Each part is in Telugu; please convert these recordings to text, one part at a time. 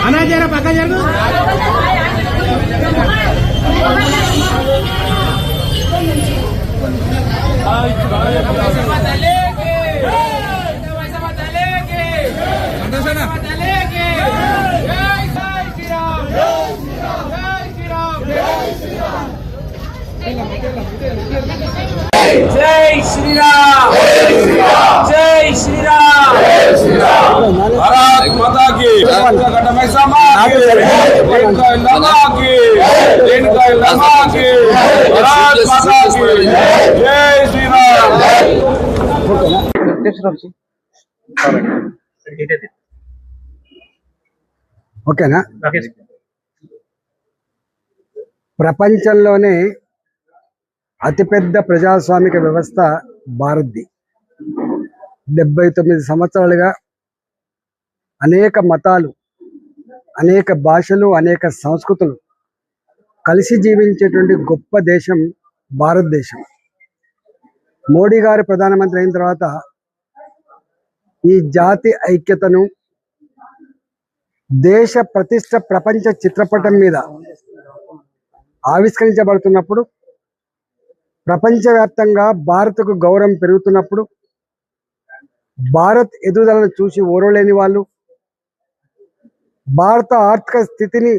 అన్నా జర పక్క జరుగు. జై శ్రీరామ్, జై శ్రీరామ్, భారత్ మాతా కీ, మైసమ్మ కీ, రేణుకా ఎల్లమ్మ కీ, రేణుకా ఎల్లమ్మ కీ, భారత్ మాతా కీ, జై శ్రీరామ్. ఓకేనా? ప్రపంచంలోనే అతిపెద్ద ప్రజాస్వామిక వ్యవస్థ భారత్ది. 79 సంవత్సరాలుగా అనేక మతాలు, అనేక భాషలు, అనేక సంస్కృతులు కలిసి జీవించేటువంటి గొప్ప దేశం భారతదేశం. మోడీ గారు ప్రధానమంత్రి అయిన తర్వాత ఈ జాతి ఐక్యతను, దేశ ప్రతిష్ట ప్రపంచ చిత్రపటం మీద ఆవిష్కరించబడుతున్నప్పుడు, ప్రపంచవ్యాప్తంగా భారత్కు గౌరవం పెరుగుతున్నప్పుడు, భారత్ ఎదుగుదలను చూసి ఓర్వలేని వాళ్ళు, భారత ఆర్థిక స్థితిని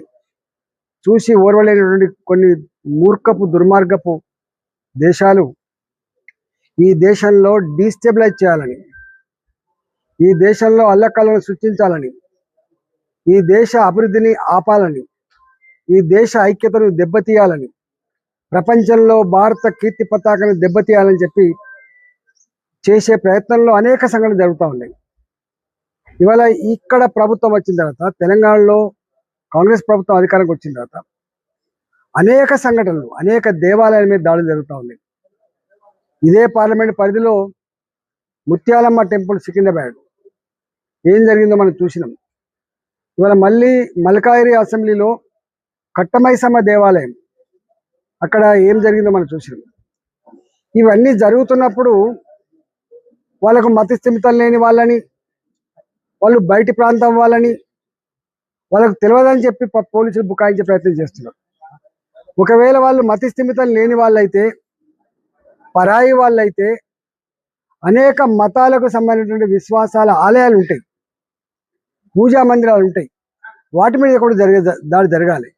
చూసి ఓర్వలేనటువంటి కొన్ని మూర్ఖపు దుర్మార్గపు దేశాలు ఈ దేశంలో డీస్టెబిలైజ్ చేయాలని, ఈ దేశంలో అల్లకల్లను సృష్టించాలని, ఈ దేశ అభివృద్ధిని ఆపాలని, ఈ దేశ ఐక్యతను దెబ్బతీయాలని, ప్రపంచంలో భారత కీర్తి పతాకాన్ని దెబ్బతీయాలని చెప్పి చేసే ప్రయత్నంలో అనేక సంఘటనలు జరుగుతూ ఉన్నాయి. ఇవాళ ఇక్కడ ప్రభుత్వం వచ్చిన తర్వాత, తెలంగాణలో కాంగ్రెస్ ప్రభుత్వం అధికారంకి వచ్చిన తర్వాత అనేక సంఘటనలు, అనేక దేవాలయాల మీద దాడులు జరుగుతూ ఉన్నాయి. ఇదే పార్లమెంట్ పరిధిలో ముత్యాలమ్మ టెంపుల్ సికింద్రాబాద్ ఏం జరిగిందో మనం చూసినాం. ఇవాళ మళ్ళీ మల్కాయిరి అసెంబ్లీలో కట్టమైసమ్మ దేవాలయం, అక్కడ ఏం జరిగిందో మనం చూసినాం. ఇవన్నీ జరుగుతున్నప్పుడు వాళ్ళకు మతిస్థిమితం లేని వాళ్ళని, వాళ్ళు బయటి ప్రాంతం వాళ్ళని, వాళ్ళకు తెలియదని చెప్పి పోలీసులు బుకాయించే ప్రయత్నం చేస్తున్నారు. ఒకవేళ వాళ్ళు మతిస్థిమితం లేని వాళ్ళైతే, పరాయి వాళ్ళైతే, అనేక మతాలకు సంబంధించినటువంటి విశ్వాసాల ఆలయాలు ఉంటాయి, పూజా మందిరాలు ఉంటాయి, వాటి మీద కూడా దాడి జరగాలి.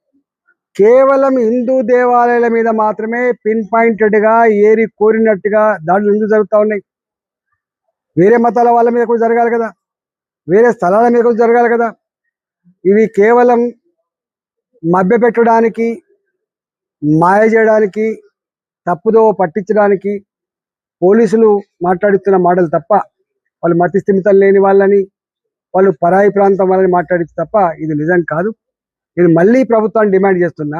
కేవలం హిందూ దేవాలయాల మీద మాత్రమే పిన్ పాయింటెడ్గా ఏరి కోరినట్టుగా దాడులు ఎందుకు జరుగుతూ ఉన్నాయి? వేరే మతాల వాళ్ళ మీద కూడా జరగాలి కదా, వేరే స్థలాల మీద కూడా జరగాలి కదా. ఇవి కేవలం మభ్యపెట్టడానికి, మాయ చేయడానికి, తప్పుదో పట్టించడానికి పోలీసులు మాట్లాడుతున్న మాటలు తప్ప, వాళ్ళు మతిస్థిమితం లేని వాళ్ళని, వాళ్ళు పరాయి ప్రాంతం వాళ్ళని మాట్లాడితే తప్ప ఇది నిజం కాదు. నేను మళ్ళీ ప్రభుత్వాన్ని డిమాండ్ చేస్తున్నా,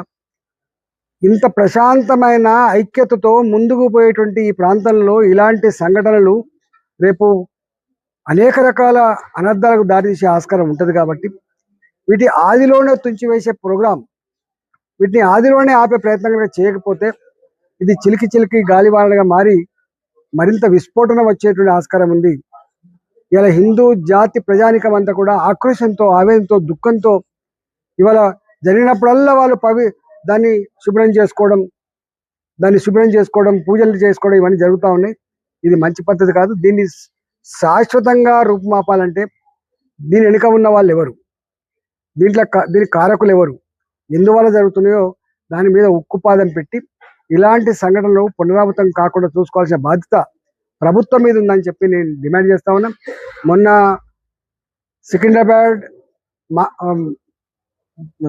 ఇంత ప్రశాంతమైన ఐక్యతతో ముందుకు పోయేటువంటి ఈ ప్రాంతంలో ఇలాంటి సంఘటనలు రేపు అనేక రకాల అనర్థాలకు దారితీసే ఆస్కారం ఉంటుంది. కాబట్టి వీటి ఆదిలోనే తుంచివేసే ప్రోగ్రాం, వీటిని ఆదిలోనే ఆపే ప్రయత్నం చేయకపోతే ఇది చిలికి చిలికి గాలివానగా మారి మరింత విస్ఫోటనం వచ్చేటువంటి ఆస్కారం ఉంది. ఇలా హిందూ జాతి ప్రజానికం అంతా కూడా ఆక్రోశంతో, ఆవేదనతో, దుఃఖంతో ఇవాళ జరిగినప్పుడల్లా వాళ్ళు దాన్ని శుభ్రం చేసుకోవడం, పూజలు చేసుకోవడం ఇవన్నీ జరుగుతూ ఉన్నాయి. ఇది మంచి పద్ధతి కాదు. దీన్ని శాశ్వతంగా రూపుమాపాలంటే దీని వెనుక ఉన్న వాళ్ళు ఎవరు, దీని కారకులు ఎవరు, ఎందువల్ల జరుగుతున్నాయో దాని మీద ఉక్కుపాదం పెట్టి ఇలాంటి సంఘటనలు పునరావృతం కాకుండా చూసుకోవాల్సిన బాధ్యత ప్రభుత్వం మీద ఉందని చెప్పి నేను డిమాండ్ చేస్తా ఉన్నా. మొన్న సికింద్రాబాద్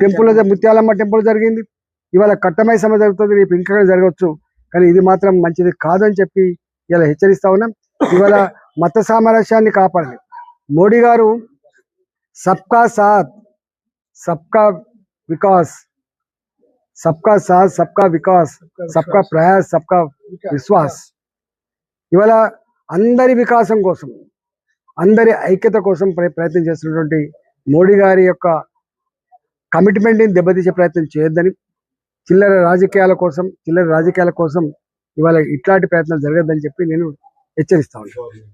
టెంపుల్, ముత్యాలమ్మ టెంపుల్ జరిగింది, ఇవాళ కట్టమై సమ జరుగుతుంది, రేపు ఇంకా జరగవచ్చు, కానీ ఇది మాత్రం మంచిది కాదని చెప్పి ఇలా హెచ్చరిస్తా ఉన్నాం. ఇవాళ మత సామరస్యాన్ని కాపాడాలి. మోడీ గారు సబ్కా సాత్ సబ్కా వికాస్, సబ్కా సాత్ సబ్కా వికాస్, సబ్కా ప్రయాస్ సబ్కా విశ్వాస్, ఇవాళ అందరి వికాసం కోసం, అందరి ఐక్యత కోసం ప్రయత్నం చేస్తున్నటువంటి మోడీ గారి యొక్క కమిట్మెంట్ని దెబ్బతీసే ప్రయత్నం చేయొద్దని, చిల్లర రాజకీయాల కోసం ఇవాళ ఇట్లాంటి ప్రయత్నాలు జరగద్దని చెప్పి నేను హెచ్చరిస్తా ఉన్నాను.